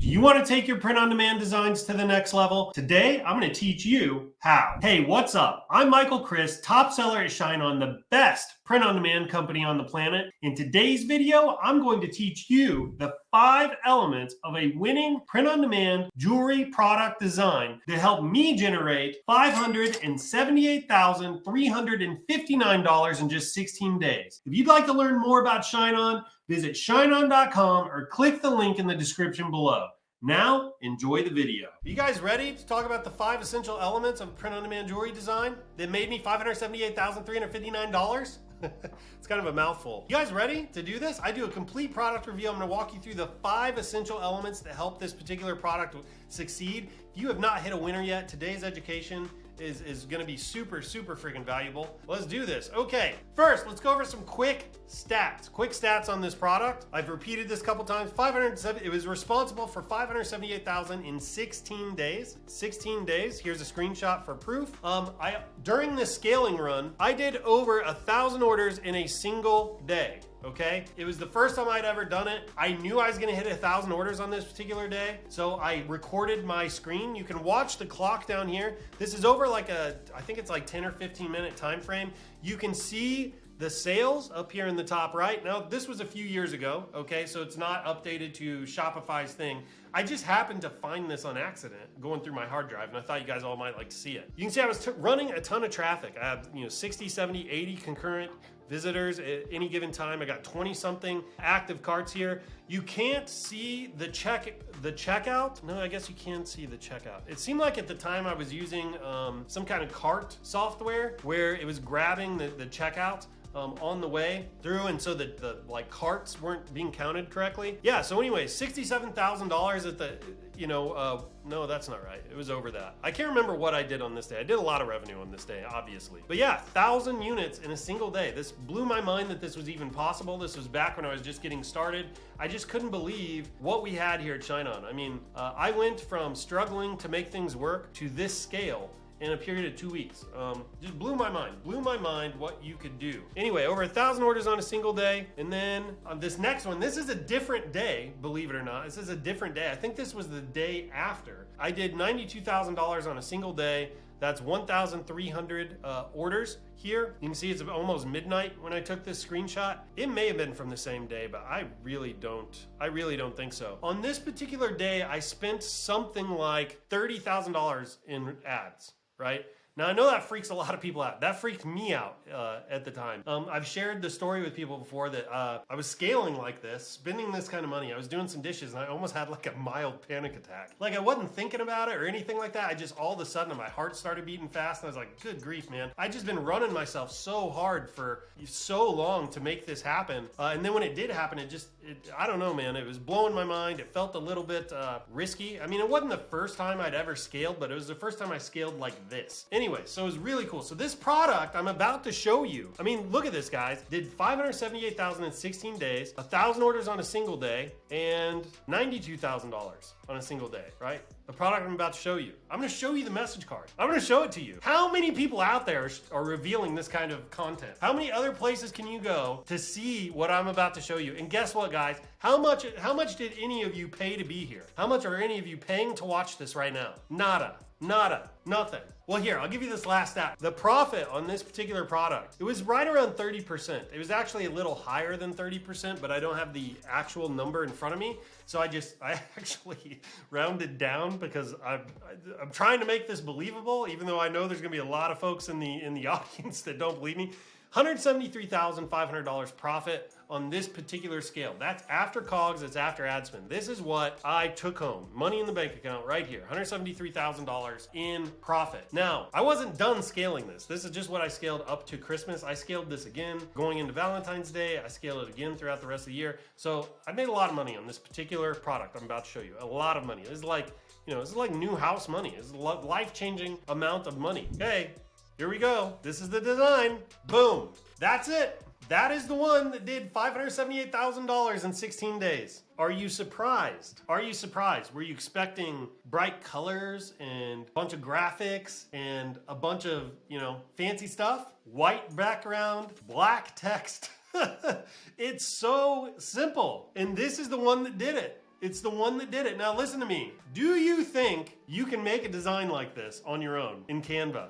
Do you want to take your print-on-demand designs to the next level? Today, I'm going to teach you how. Hey, what's up? I'm Michael Chris, top seller at ShineOn, the best print-on-demand company on the planet. In today's video, I'm going to teach you the 5 elements of a winning print-on-demand jewelry product design that help me generate $578,359 in just 16 days. If you'd like to learn more about ShineOn, visit shineon.com or click the link in the description below. Now, enjoy the video. Are you guys ready to talk about the 5 essential elements of print-on-demand jewelry design that made me $578,359? It's kind of a mouthful. You guys ready to do this? I do a complete product review. I'm going to walk you through the 5 essential elements that help this particular product succeed. If you have not hit a winner yet, today's education is going to be super freaking valuable. Let's do this. Okay, first, let's go over some quick stats. Quick stats on this product. I've repeated this a couple times. It was responsible for $578,000 in 16 days. 16 days. Here's a screenshot for proof. During this scaling run, I did over 1,000 orders in a single day. Okay, it was the first time I'd ever done it. I knew I was going to hit 1,000 orders on this particular day, so I recorded my screen. You can watch the clock down here. This is over like I think it's like 10 or 15 minute time frame. You can see the sales up here in the top right. Now, this was a few years ago, okay, so it's not updated to Shopify's thing. I just happened to find this on accident going through my hard drive, and I thought you guys all might like to see it. You can see I was running a ton of traffic. I had 60, 70, 80 concurrent visitors at any given time. I got 20 something active carts here. You can't see the checkout. No, I guess you can see the checkout. It seemed like at the time I was using some kind of cart software where it was grabbing the checkout on the way through, and so the like carts weren't being counted correctly. Yeah, so anyway, $67,000 at the, no, that's not right. It was over that. I can't remember what I did on this day. I did a lot of revenue on this day, obviously. But yeah, 1,000 units in a single day. This blew my mind that this was even possible. This was back when I was just getting started. I just couldn't believe what we had here at ShineOn. I mean, I went from struggling to make things work to this scale in a period of 2 weeks. Just blew my mind what you could do. Anyway, over 1,000 orders on a single day. And then on this next one, this is a different day, believe it or not. This is a different day. I think this was the day after. I did $92,000 on a single day. That's 1,300 orders here. You can see it's almost midnight when I took this screenshot. It may have been from the same day, but I really don't think so. On this particular day, I spent something like $30,000 in ads, right? Now, I know that freaks a lot of people out. That freaked me out at the time. I've shared the story with people before that I was scaling like this, spending this kind of money. I was doing some dishes and I almost had like a mild panic attack. Like I wasn't thinking about it or anything like that. I just all of a sudden my heart started beating fast and I was like, good grief, man. I just been running myself so hard for so long to make this happen. And then when it did happen, I don't know, man. It was blowing my mind. It felt a little bit risky. I mean, it wasn't the first time I'd ever scaled, but it was the first time I scaled like this. Anyway, so it was really cool. So this product I'm about to show you, I mean, look at this, guys. Did $578,000 in 16 days, 1,000 orders on a single day, and $92,000 on a single day, right? The product I'm about to show you. I'm gonna show you the message card. I'm gonna show it to you. How many people out there are revealing this kind of content? How many other places can you go to see what I'm about to show you? And guess what, guys? How much did any of you pay to be here? How much are any of you paying to watch this right now? Nada, nothing. Well, here, I'll give you this last stat. The profit on this particular product, it was right around 30%. It was actually a little higher than 30%, but I don't have the actual number in front of me. So I actually rounded down because I'm trying to make this believable, even though I know there's gonna be a lot of folks in the audience that don't believe me. $173,500 profit on this particular scale. That's after COGS, it's after ad spend. This is what I took home. Money in the bank account right here. $173,000 in profit. Now, I wasn't done scaling this. This is just what I scaled up to Christmas. I scaled this again going into Valentine's Day. I scaled it again throughout the rest of the year. So I made a lot of money on this particular product I'm about to show you. A lot of money. This is like, this is like new house money. This is a life-changing amount of money. Okay. Here we go. This is the design. Boom. That's it. That is the one that did $578,000 in 16 days. Are you surprised? Are you surprised? Were you expecting bright colors and a bunch of graphics and a bunch of, fancy stuff? White background, black text. It's so simple. And this is the one that did it. It's the one that did it. Now listen to me. Do you think you can make a design like this on your own in Canva?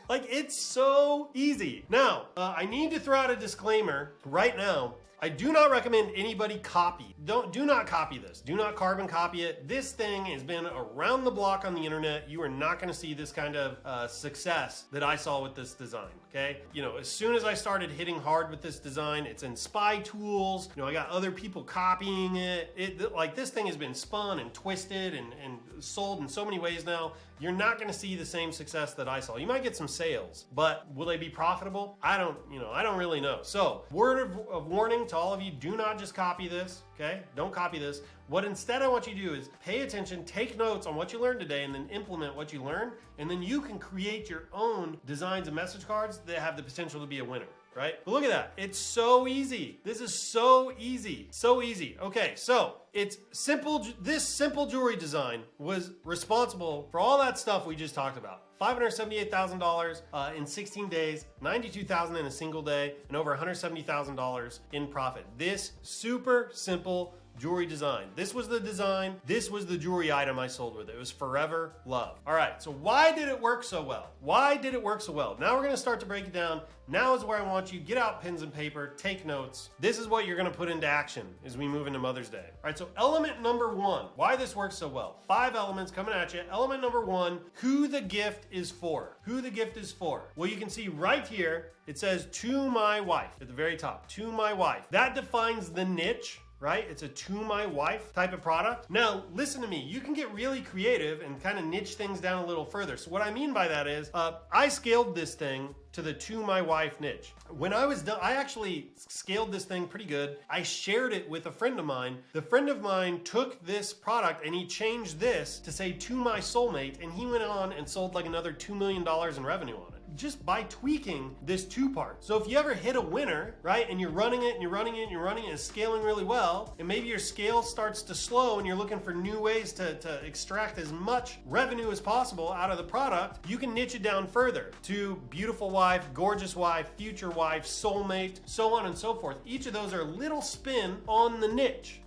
Like, it's so easy. Now, I need to throw out a disclaimer right now. I do not recommend anybody copy. Do not copy this. Do not carbon copy it. This thing has been around the block on the internet. You are not gonna see this kind of success that I saw with this design, okay? You know, as soon as I started hitting hard with this design, it's in spy tools. You know, I got other people copying it. Like, this thing has been spun and twisted and sold in so many ways now. You're not gonna see the same success that I saw. You might get some sales, but will they be profitable? I don't really know. So, word of warning to all of you, do not just copy this, okay? Don't copy this. What instead I want you to do is pay attention, take notes on what you learned today, and then implement what you learned, and then you can create your own designs and message cards that have the potential to be a winner. Right? But look at that. It's so easy. This is so easy. So easy. Okay, so it's simple. This simple jewelry design was responsible for all that stuff we just talked about. $578,000 in 16 days, $92,000 in a single day, and over $170,000 in profit. This super simple jewelry design. This was the design. This was the jewelry item I sold with it. It was Forever Love. All right, so why did it work so well? Why did it work so well? Now we're gonna start to break it down. Now is where I want you, get out pens and paper, take notes. This is what you're gonna put into action as we move into Mother's Day. All right, so element number one, why this works so well. 5 elements coming at you. Element number one, who the gift is for. Who the gift is for. Well, you can see right here, it says to my wife at the very top, to my wife. That defines the niche, right? It's a to my wife type of product. Now, listen to me. You can get really creative and kind of niche things down a little further. So what I mean by that is, I scaled this thing to the to my wife niche. When I was done, I actually scaled this thing pretty good. I shared it with a friend of mine. The friend of mine took this product and he changed this to say to my soulmate, and he went on and sold like another $2 million in revenue on it, just by tweaking this 2-part. So if you ever hit a winner, right, and you're running it and you're running it and you're running it, and it's scaling really well, and maybe your scale starts to slow and you're looking for new ways to extract as much revenue as possible out of the product, you can niche it down further to beautiful wife, gorgeous wife, future wife, soulmate, so on and so forth. Each of those are a little spin on the niche,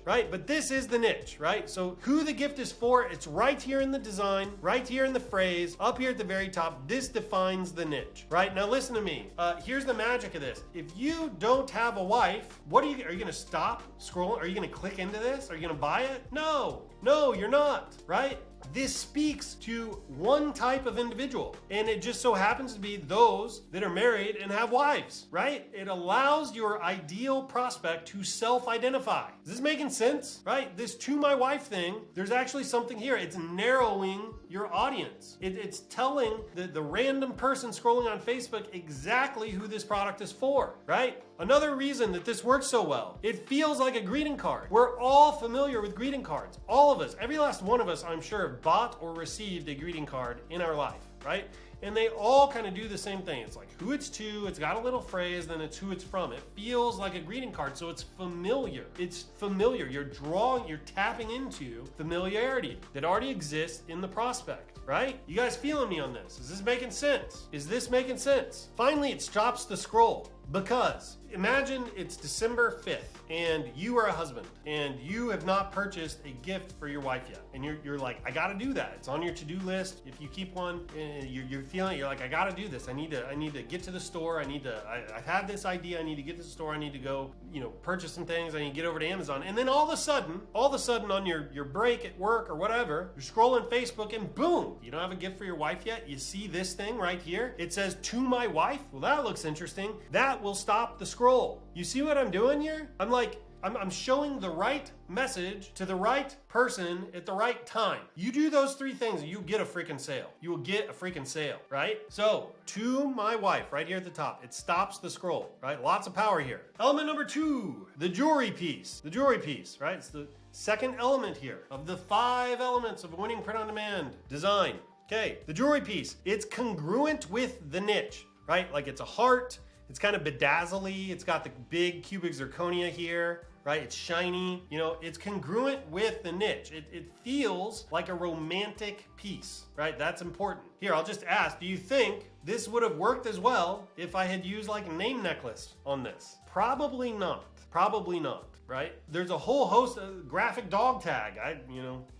right? But this is the niche, right? So who the gift is for, it's right here in the design, right here in the phrase, up here at the very top. This defines the niche, right? Now listen to me. Here's the magic of this. If you don't have a wife, are you gonna stop scrolling? Are you gonna click into this? Are you gonna buy it? No, you're not, right? This speaks to one type of individual, and it just so happens to be those that are married and have wives, right? It allows your ideal prospect to self-identify. Is this making sense, right? This to my wife thing, there's actually something here. It's narrowing your audience. It's telling the random person scrolling on Facebook exactly who this product is for, right? Another reason that this works so well, it feels like a greeting card. We're all familiar with greeting cards. All of us, every last one of us, I'm sure, bought or received a greeting card in our life, right? And they all kind of do the same thing. It's like who it's to, it's got a little phrase, then it's who it's from. It feels like a greeting card, so it's familiar. It's familiar. You're tapping into familiarity that already exists in the prospect, right? You guys feeling me on this? Is this making sense? Is this making sense? Finally, it stops the scroll. Because imagine it's December 5th and you are a husband and you have not purchased a gift for your wife yet. And you're like, I gotta do that. It's on your to-do list. If you keep one, you're feeling, you're like, I gotta do this. I need to get to the store. I've had this idea. I need to get to the store. I need to go, purchase some things. I need to get over to Amazon. And then all of a sudden on your break at work or whatever, you're scrolling Facebook and boom, you don't have a gift for your wife yet. You see this thing right here. It says to my wife. Well, that looks interesting. That will stop the scroll. You see what I'm doing here? I'm showing the right message to the right person at the right time. You do those 3 things, you get a freaking sale. You will get a freaking sale, right? So, to my wife, right here at the top, it stops the scroll, right? Lots of power here. Element number 2, the jewelry piece. The jewelry piece, right? It's the second element here of the 5 elements of a winning print-on-demand design. Okay, the jewelry piece. It's congruent with the niche, right? Like it's a heart. It's kind of bedazzly. It's got the big cubic zirconia here, right? It's shiny. It's congruent with the niche. It feels like a romantic piece, right? That's important. Here, I'll just ask, do you think this would have worked as well if I had used like a name necklace on this? Probably not. Probably not. right? There's a whole host of graphic dog tag.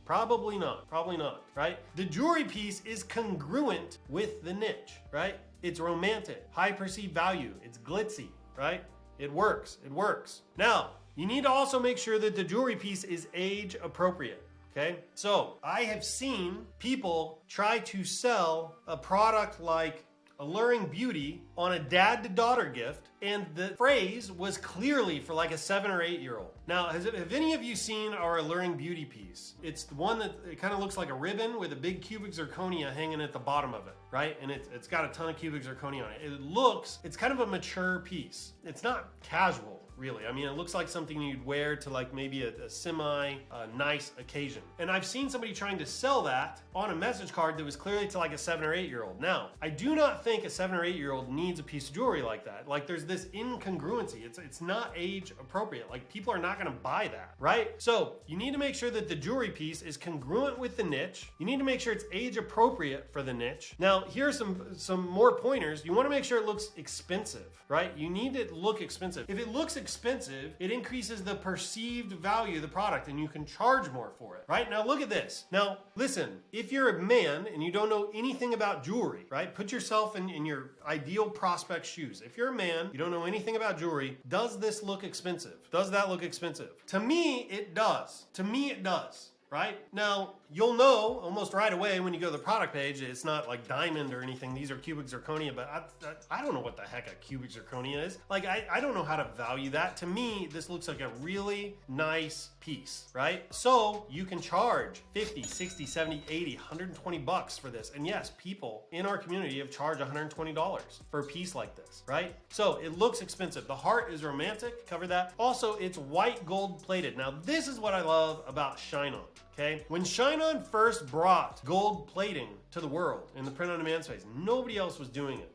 Probably not, right? The jewelry piece is congruent with the niche, right? It's romantic, high perceived value, it's glitzy, right? It works. Now, you need to also make sure that the jewelry piece is age appropriate. Okay, so I have seen people try to sell a product like Alluring Beauty on a dad to daughter gift, and the phrase was clearly for like a 7 or 8 year old. Now, have any of you seen our Alluring Beauty piece? It's the one that it kind of looks like a ribbon with a big cubic zirconia hanging at the bottom of it, right? And it's got a ton of cubic zirconia on it. It's kind of a mature piece. It's not casual, really. I mean, it looks like something you'd wear to like maybe a semi nice occasion. And I've seen somebody trying to sell that on a message card that was clearly to like a 7 or 8 year old. Now, I do not think a 7 or 8 year old needs a piece of jewelry like that. Like there's this incongruency. It's not age appropriate. Like people are not gonna buy that, right? So you need to make sure that the jewelry piece is congruent with the niche. You need to make sure it's age appropriate for the niche. Now, here are some more pointers. You wanna make sure it looks expensive, right? You need it to look expensive. If it looks expensive, it increases the perceived value of the product and you can charge more for it, right? Now look at this. Now listen, if you're a man and you don't know anything about jewelry, right? Put yourself in your ideal prospect shoes. If you're a man, you don't know anything about jewelry, does this look expensive? Does that look expensive? To me, it does. Right? Now, you'll know almost right away when you go to the product page, it's not like diamond or anything. These are cubic zirconia, but I don't know what the heck a cubic zirconia is. Like, I don't know how to value that. To me, this looks like a really nice piece, right? So you can charge 50, 60, 70, 80, 120 bucks for this. And yes, people in our community have charged $120 for a piece like this, right? So it looks expensive. The heart is romantic, cover that. Also, it's white gold plated. Now, this is what I love about ShineOn. Okay, when ShineOn first brought gold plating to the world in the print-on-demand space, nobody else was doing it.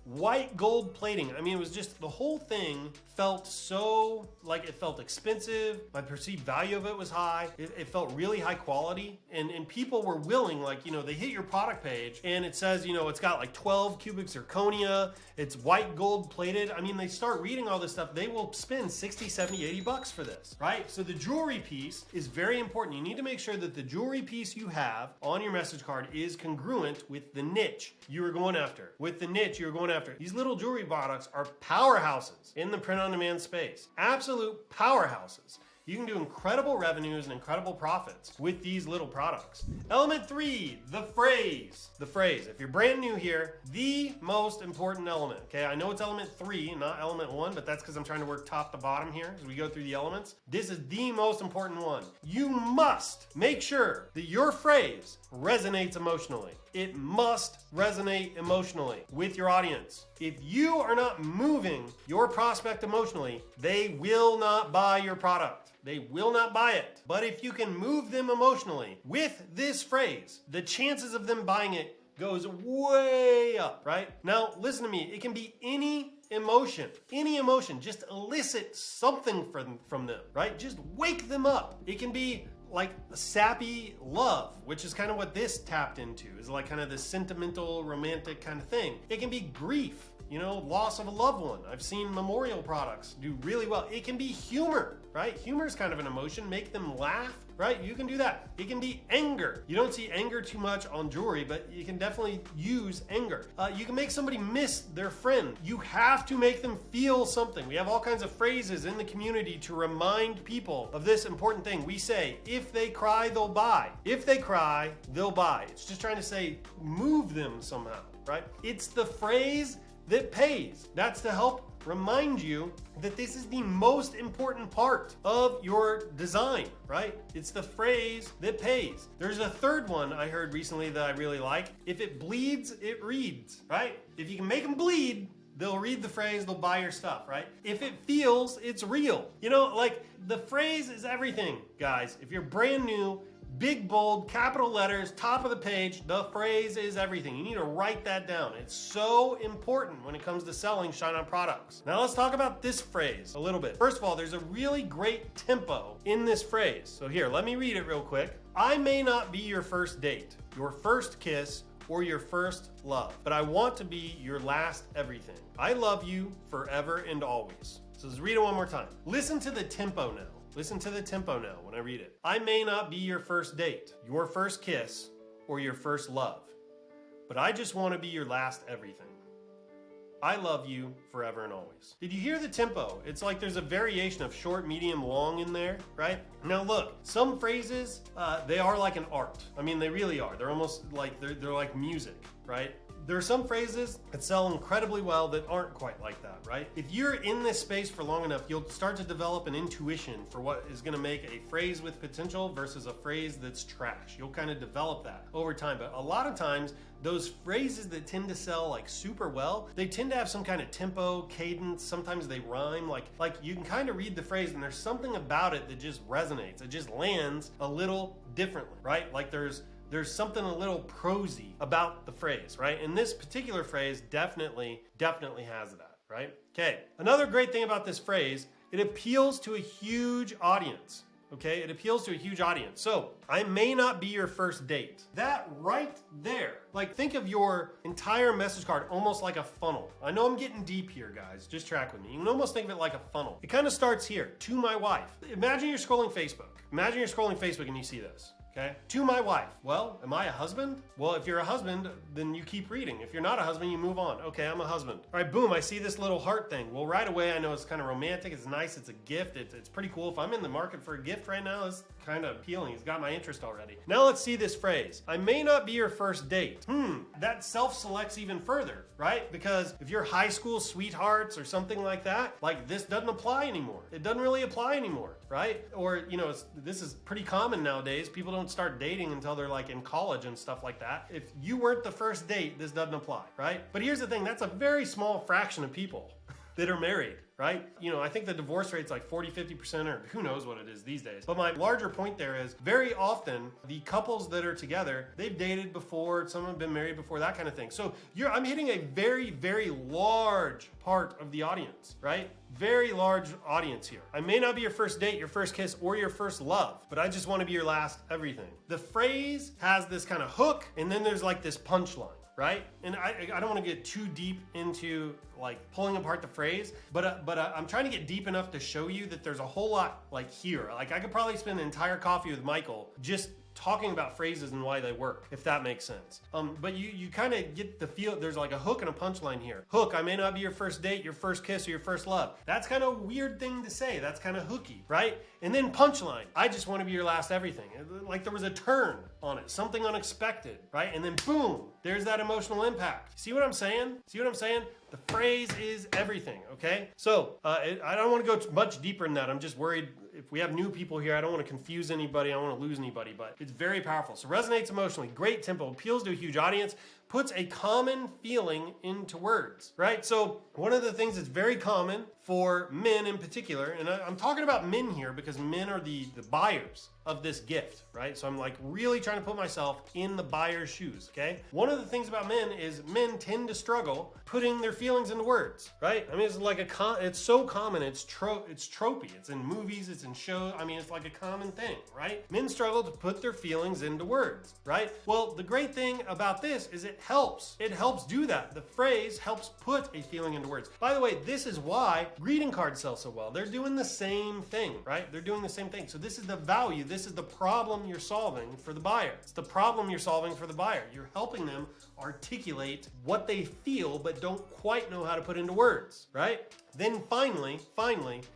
White gold plating, I mean, it was just, the whole thing felt so, like it felt expensive. My perceived value of it was high. It felt really high quality. And people were willing, like, they hit your product page and it says, it's got like 12 cubic zirconia. It's white gold plated. I mean, they start reading all this stuff. They will spend 60, 70, 80 bucks for this, right? So the jewelry piece is very important. You need to make sure that the jewelry piece you have on your message card is congruent with the niche you are going after. These little jewelry products are powerhouses in the print-on-demand space. Absolute powerhouses. You can do incredible revenues and incredible profits with these little products. Element 3, the phrase. The phrase. If you're brand new here, the most important element, okay? I know it's element 3, not element 1, but that's because I'm trying to work top to bottom here as we go through the elements. This is the most important one. You must make sure that your phrase resonates emotionally. It must resonate emotionally with your audience. If you are not moving your prospect emotionally, they will not buy your product. They will not buy it. But if you can move them emotionally with this phrase, the chances of them buying it goes way up, right? Now, listen to me. It can be any emotion, just elicit something from them, right? Just wake them up. It can be like sappy love, which is kind of what this tapped into, is like kind of this sentimental, romantic kind of thing. It can be grief, loss of a loved one. I've seen memorial products do really well. It can be humor, right? Humor is kind of an emotion. Make them laugh, right? You can do that. It can be anger. You don't see anger too much on jewelry, but you can definitely use anger. You can make somebody miss their friend. You have to make them feel something. We have all kinds of phrases in the community to remind people of this important thing. We say, if they cry, they'll buy. If they cry, they'll buy. It's just trying to say, move them somehow, right? It's the phrase that pays. That's to help remind you that this is the most important part of your design, right? It's the phrase that pays. There's a third one I heard recently that I really like. If it bleeds, it reads, right? If you can make them bleed, they'll read the phrase, they'll buy your stuff, right? If it feels, it's real. Like the phrase is everything, guys. If you're brand new, big, bold, capital letters, top of the page, the phrase is everything. You need to write that down. It's so important when it comes to selling ShineOn products. Now let's talk about this phrase a little bit. First of all, there's a really great tempo in this phrase. So here, let me read it real quick. I may not be your first date, your first kiss, or your first love, but I want to be your last everything. I love you forever and always. So let's read it one more time. Listen to the tempo now. Listen to the tempo now when I read it. I may not be your first date, your first kiss, or your first love, but I just want to be your last everything. I love you forever and always. Did you hear the tempo? It's like there's a variation of short, medium, long in there, right? Now look, some phrases, they are like an art. I mean, they really are. They're almost like, they're like music, right? There are some phrases that sell incredibly well that aren't quite like that, right? If you're in this space for long enough, you'll start to develop an intuition for what is gonna make a phrase with potential versus a phrase that's trash. You'll kind of develop that over time, but a lot of times, those phrases that tend to sell like super well, they tend to have some kind of tempo, cadence, sometimes they rhyme, like you can kind of read the phrase and there's something about it that just resonates. It just lands a little differently, right? Like there's something a little prosy about the phrase, right? And this particular phrase definitely has that, right? Okay, another great thing about this phrase, it appeals to a huge audience. Okay, it appeals to a huge audience. So, I may not be your first date. That right there, like think of your entire message card almost like a funnel. I know I'm getting deep here, guys. Just track with me. You can almost think of it like a funnel. It kind of starts here, to my wife. Imagine you're scrolling Facebook. Imagine you're scrolling Facebook and you see this. Okay. To my wife. Well, am I a husband? Well, if you're a husband, then you keep reading. If you're not a husband, you move on. Okay, I'm a husband. All right, boom, I see this little heart thing. Well, right away, I know it's kind of romantic. It's nice. It's a gift. It's pretty cool. If I'm in the market for a gift right now, it's kind of appealing. It's got my interest already. Now let's see this phrase. I may not be your first date. That self-selects even further, right? Because if you're high school sweethearts or something like that, like this doesn't apply anymore. It doesn't really apply anymore, right? Or, you know, this is pretty common nowadays. People don't start dating until they're like in college and stuff like that. If you weren't the first date, this doesn't apply, right? But here's the thing, that's a very small fraction of people that are married, right? You know, I think the divorce rate's like 40, 50%, or who knows what it is these days. But my larger point there is very often the couples that are together, they've dated before, some have been married before, that kind of thing. So I'm hitting a very, very large part of the audience, right? Very large audience here. I may not be your first date, your first kiss, or your first love, but I just want to be your last everything. The phrase has this kind of hook, and then there's like this punchline, right? And I don't want to get too deep into like pulling apart the phrase, but I'm trying to get deep enough to show you that there's a whole lot like here. Like I could probably spend an entire coffee with Michael just talking about phrases and why they work, if that makes sense. But you kind of get the feel, there's like a hook and a punchline here. Hook, I may not be your first date, your first kiss, or your first love. That's kind of a weird thing to say. That's kind of hooky, right? And then punchline, I just want to be your last everything. Like there was a turn on it, something unexpected, right? And then boom, there's that emotional impact. See what I'm saying? See what I'm saying? The phrase is everything, okay? So I don't want to go much deeper than that. I'm just worried if we have new people here, I don't want to confuse anybody. I don't want to lose anybody, but it's very powerful. So resonates emotionally, great tempo, appeals to a huge audience, puts a common feeling into words, right? So one of the things that's very common for men in particular, and I'm talking about men here because men are the buyers of this gift, right? So I'm like really trying to put myself in the buyer's shoes, okay? One of the things about men is men tend to struggle putting their feelings into words, right? I mean, it's like it's so common, it's tropey. It's in movies, it's in shows. I mean, it's like a common thing, right? Men struggle to put their feelings into words, right? Well, the great thing about this is it helps. It helps do that. The phrase helps put a feeling into words. By the way, this is why greeting cards sell so well. They're doing the same thing, right? They're doing the same thing. So this is the value. This is the problem you're solving for the buyer. It's the problem you're solving for the buyer. You're helping them articulate what they feel but don't quite know how to put into words, right? Then finally,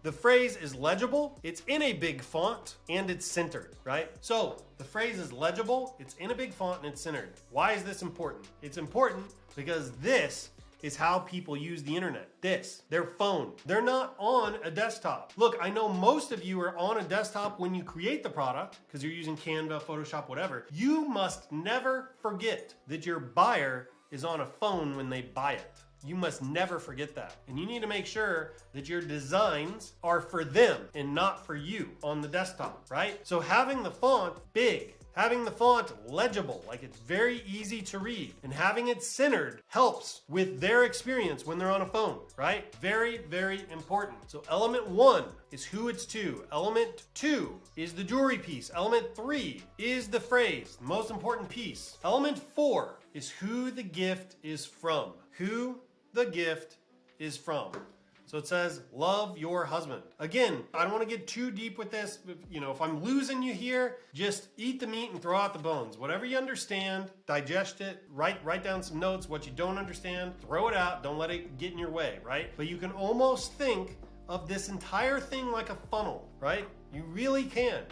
the phrase is legible, it's in a big font, and it's centered, right? So the phrase is legible, it's in a big font, and it's centered. Why is this important? It's important because this is how people use the internet. Their phone. They're not on a desktop. Look, I know most of you are on a desktop when you create the product because you're using Canva, Photoshop, whatever. You must never forget that your buyer is on a phone when they buy it. You must never forget that. And you need to make sure that your designs are for them and not for you on the desktop, right? So having the font big, Having the font legible, like it's very easy to read, and having it centered helps with their experience when they're on a phone, right? Very, very important. So element 1 is who it's to. Element 2 is the jewelry piece. Element 3 is the phrase, the most important piece. Element 4 is who the gift is from. Who the gift is from. So it says, love your husband. Again, I don't want to get too deep with this. If I'm losing you here, just eat the meat and throw out the bones. Whatever you understand, digest it, write down some notes. What you don't understand, throw it out. Don't let it get in your way, right? But you can almost think of this entire thing like a funnel, right? You really can,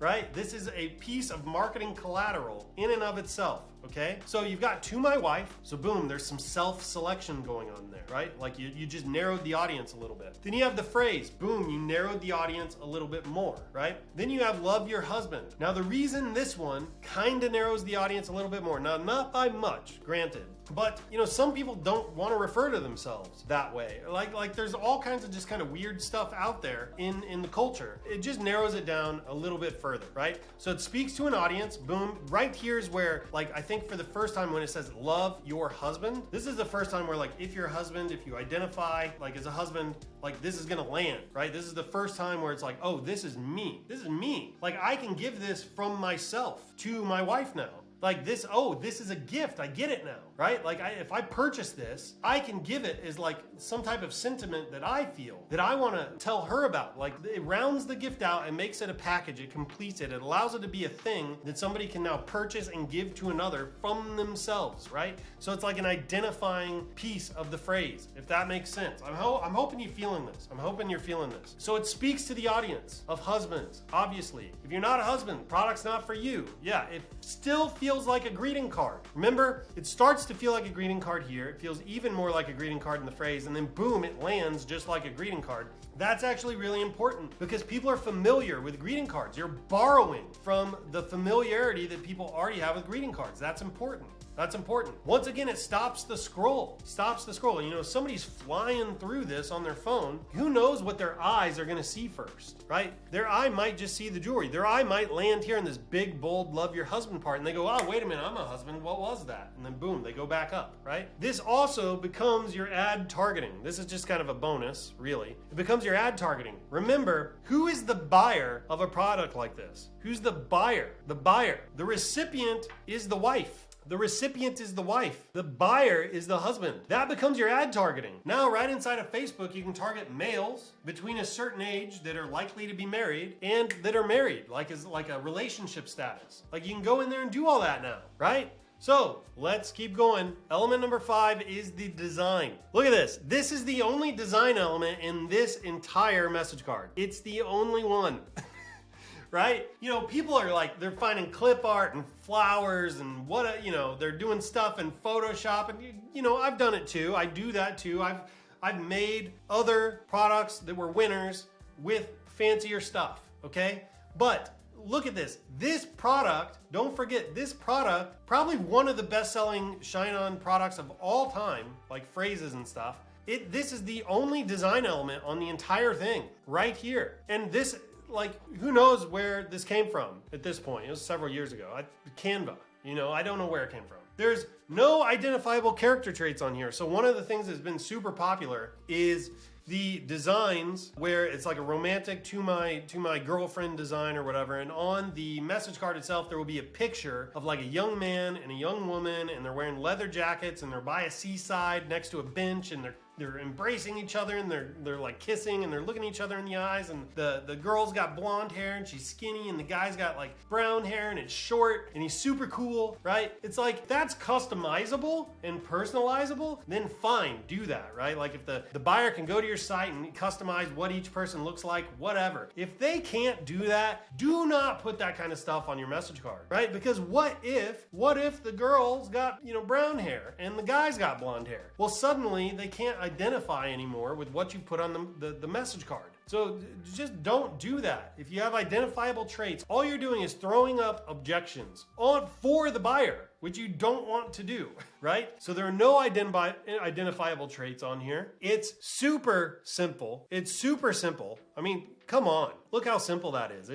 right? This is a piece of marketing collateral in and of itself. Okay, so you've got to my wife. So boom, there's some self-selection going on there, right? Like you just narrowed the audience a little bit. Then you have the phrase, boom, you narrowed the audience a little bit more, right? Then you have love your husband. Now the reason this one kind of narrows the audience a little bit more, now not by much, granted, but some people don't want to refer to themselves that way. Like there's all kinds of just kind of weird stuff out there in the culture. It just narrows it down a little bit further, right? So it speaks to an audience, boom. Right here is where, like, I think for the first time when it says love your husband, this is the first time where, like, if you're a husband, if you identify like as a husband, like this is gonna land, right? This is the first time where it's like, oh, this is me. This is me. Like I can give this from myself to my wife now. Like this, oh, this is a gift. I get it now, right? Like if I purchase this, I can give it as like some type of sentiment that I feel, that I want to tell her about. Like it rounds the gift out and makes it a package. It completes it. It allows it to be a thing that somebody can now purchase and give to another from themselves, right? So it's like an identifying piece of the phrase, if that makes sense. I'm hoping you're feeling this. I'm hoping you're feeling this. So it speaks to the audience of husbands, obviously. If you're not a husband, product's not for you. Yeah, it still feels like a greeting card. Remember, it starts to feel like a greeting card here. It feels even more like a greeting card in the phrase, and then boom, it lands just like a greeting card. That's actually really important because people are familiar with greeting cards. You're borrowing from the familiarity that people already have with greeting cards. That's important. That's important. Once again, it stops the scroll. Stops the scroll. Somebody's flying through this on their phone. Who knows what their eyes are going to see first, right? Their eye might just see the jewelry. Their eye might land here in this big, bold, love your husband part, and they go, oh, wait a minute, I'm a husband. What was that? And then boom, they go back up, right? This also becomes your ad targeting. This is just kind of a bonus, really. It becomes your ad targeting. Remember, who is the buyer of a product like this? Who's the buyer? The buyer. The recipient is the wife. The recipient is the wife. The buyer is the husband. That becomes your ad targeting. Now, right inside of Facebook, you can target males between a certain age that are likely to be married and that are married, like a relationship status. Like you can go in there and do all that now, right? So let's keep going. Element number 5 is the design. Look at this. This is the only design element in this entire message card. It's the only one. Right? People are like, they're finding clip art and flowers and they're doing stuff in Photoshop, and I've done it too. I do that too. I've made other products that were winners with fancier stuff, okay? But look at this. This product, don't forget, this product, probably one of the best-selling ShineOn products of all time, like phrases and stuff. This is the only design element on the entire thing right here. And this, like, who knows where this came from at this point? It was several years ago. Canva, I don't know where it came from. There's no identifiable character traits on here. So one of the things that's been super popular is the designs where it's like a romantic to my girlfriend design or whatever, and on the message card itself there will be a picture of like a young man and a young woman, and they're wearing leather jackets and they're by a seaside next to a bench, and they're embracing each other, and they're like kissing, and they're looking each other in the eyes, and the girl's got blonde hair and she's skinny, and the guy's got like brown hair and it's short and he's super cool, right? It's like, that's customizable and personalizable, then fine, do that, right? Like if the buyer can go to your site and customize what each person looks like, whatever. If they can't do that, do not put that kind of stuff on your message card, right? Because what if the girl's got, brown hair and the guy's got blonde hair? Well, suddenly they can't identify anymore with what you put on the message card. So just don't do that. If you have identifiable traits, all you're doing is throwing up objections for the buyer, which you don't want to do, right? So there are no identifiable traits on here. It's super simple. I mean, come on. Look how simple that is.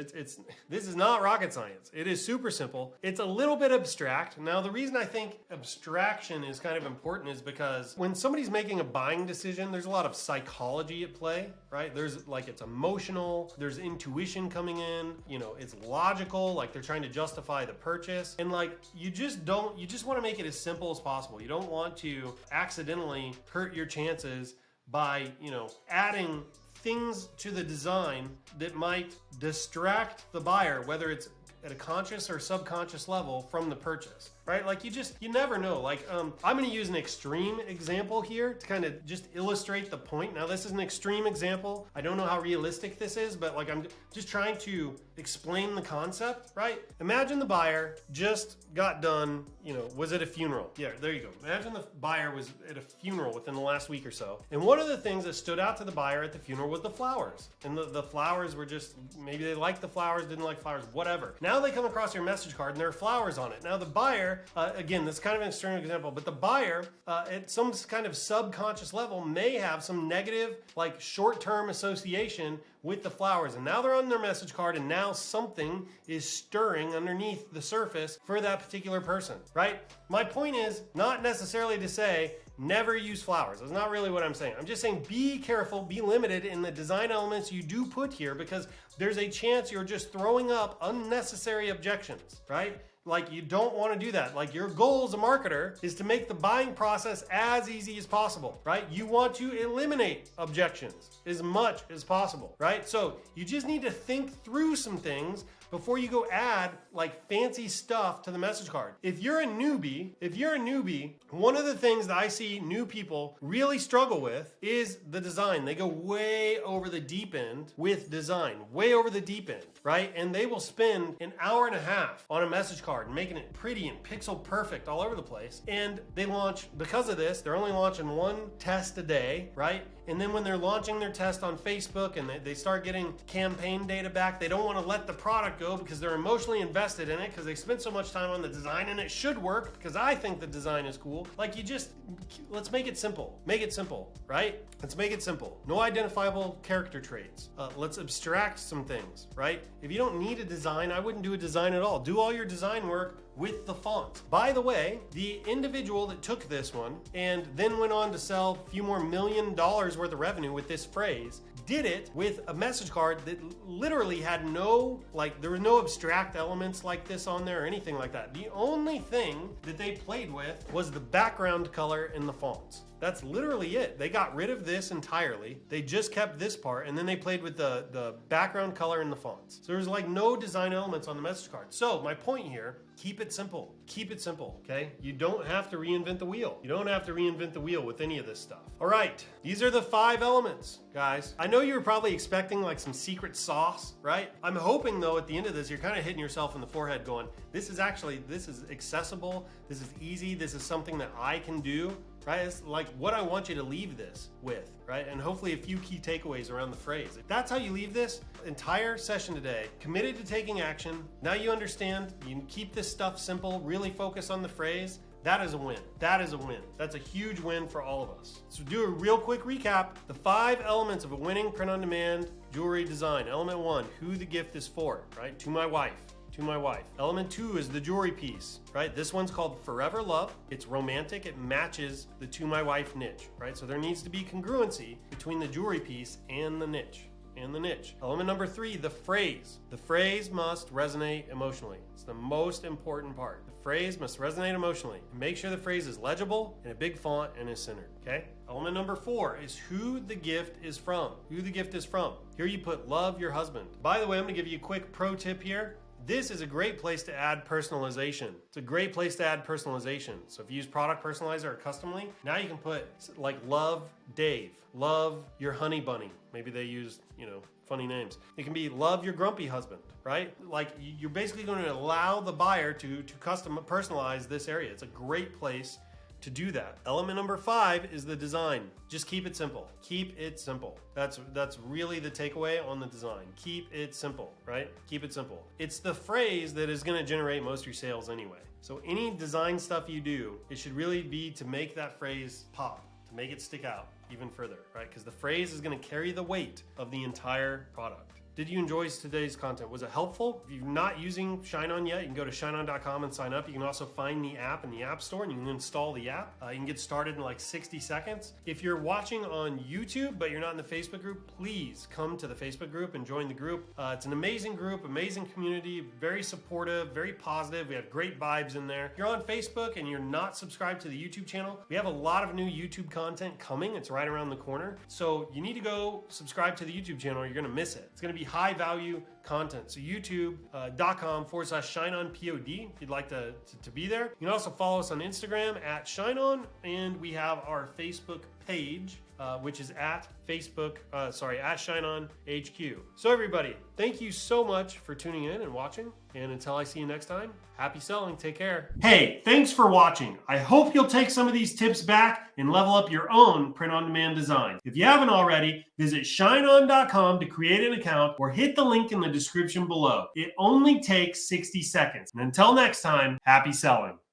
This is not rocket science. It is super simple. It's a little bit abstract. Now, the reason I think abstraction is kind of important is because when somebody's making a buying decision, there's a lot of psychology at play, right? There's like, it's emotional, there's intuition coming in, you know, it's logical, like they're trying to justify the purchase. And like, you just want to make it as simple as possible. You don't want to accidentally hurt your chances by, you know, adding things to the design that might distract the buyer, whether it's at a conscious or subconscious level, from the purchase, right? Like you never know. Like I'm gonna use an extreme example here to kind of just illustrate the point. Now this is an extreme example. I don't know how realistic this is, but like I'm just trying to explain the concept, right? Imagine the buyer just got done, you know, was at a funeral. Yeah, there you go. Imagine the buyer was at a funeral within the last week or so. And one of the things that stood out to the buyer at the funeral was the flowers. And the flowers were just, maybe they liked the flowers, didn't like flowers, whatever. Now they come across your message card and there are flowers on it. Now the buyer, again, this is kind of an extreme example, but the buyer at some kind of subconscious level may have some negative, like short-term association with the flowers. And now they're on their message card and now something is stirring underneath the surface for that particular person, right? My point is not necessarily to say never use flowers. That's not really what I'm saying. I'm just saying be careful, be limited in the design elements you do put here, because there's a chance you're just throwing up unnecessary objections, right? Like you don't want to do that. Like your goal as a marketer is to make the buying process as easy as possible, right? You want to eliminate objections as much as possible, right? So you just need to think through some things before you go add like fancy stuff to the message card. If you're a newbie, one of the things that I see new people really struggle with is the design. They go way over the deep end with design, way over the deep end, right? And they will spend an hour and a half on a message card making it pretty and pixel perfect all over the place. And they launch, because of this, they're only launching one test a day, right? And then when they're launching their test on Facebook and they start getting campaign data back, they don't want to let the product go because they're emotionally invested in it because they spent so much time on the design, and it should work because I think the design is cool. Like let's make it simple. Make it simple, right? Let's make it simple. No identifiable character traits. Let's abstract some things, right? If you don't need a design, I wouldn't do a design at all. Do all your design work with the font. By the way, the individual that took this one and then went on to sell a few more $1 million worth of revenue with this phrase did it with a message card that literally had no, like, there were no abstract elements like this on there or anything like that. The only thing that they played with was the background color and the fonts. That's literally it. They got rid of this entirely. They just kept this part, and then they played with the background color and the fonts. So there's like no design elements on the message card. So my point here, keep it simple. Keep it simple, okay? You don't have to reinvent the wheel. You don't have to reinvent the wheel with any of this stuff. All right, these are the 5 elements, guys. I know you were probably expecting like some secret sauce, right? I'm hoping though at the end of this, you're kind of hitting yourself in the forehead going, this is accessible, this is easy, this is something that I can do. Right? It's like what I want you to leave this with, right? And hopefully a few key takeaways around the phrase. If that's how you leave this entire session today, committed to taking action, now you understand, you can keep this stuff simple, really focus on the phrase, that is a win. That is a win. That's a huge win for all of us. So do a real quick recap. The 5 elements of a winning print-on-demand jewelry design. Element 1, who the gift is for, right? To my wife. To my wife. Element 2 is the jewelry piece, right? This one's called Forever Love. It's romantic. It matches the to my wife niche, right? So there needs to be congruency between the jewelry piece and the niche. Element number 3, the phrase. The phrase must resonate emotionally. It's the most important part. The phrase must resonate emotionally. Make sure the phrase is legible in a big font and is centered, okay? Element number 4 is who the gift is from. Who the gift is from. Here you put love your husband. By the way, I'm gonna give you a quick pro tip here. This is a great place to add personalization. It's a great place to add personalization. So if you use Product Personalizer or Customly, now you can put like love Dave, love your honey bunny. Maybe they use, funny names. It can be love your grumpy husband, right? Like you're basically going to allow the buyer to custom personalize this area. It's a great place to do that. Element number 5 is the design. Just keep it simple. Keep it simple. That's really the takeaway on the design. Keep it simple, right? Keep it simple. It's the phrase that is gonna generate most of your sales anyway. So any design stuff you do, it should really be to make that phrase pop, to make it stick out. even further, right? Because the phrase is going to carry the weight of the entire product. Did you enjoy today's content? Was it helpful? If you're not using ShineOn yet, you can go to shineon.com and sign up. You can also find the app in the App Store and you can install the app. You can get started in like 60 seconds. If you're watching on YouTube, but you're not in the Facebook group, please come to the Facebook group and join the group. It's an amazing group, amazing community, very supportive, very positive. We have great vibes in there. If you're on Facebook and you're not subscribed to the YouTube channel, we have a lot of new YouTube content coming. It's right around the corner. So you need to go subscribe to the YouTube channel or you're gonna miss it. It's gonna be high value content. So youtube.com/ShineOnPod if you'd like to be there. You can also follow us on Instagram at ShineOn, and we have our Facebook page, which is at ShineOnHQ. So everybody, thank you so much for tuning in and watching. And until I see you next time, happy selling. Take care. Hey, thanks for watching. I hope you'll take some of these tips back and level up your own print-on-demand design. If you haven't already, visit ShineOn.com to create an account or hit the link in the description below. It only takes 60 seconds. And until next time, happy selling.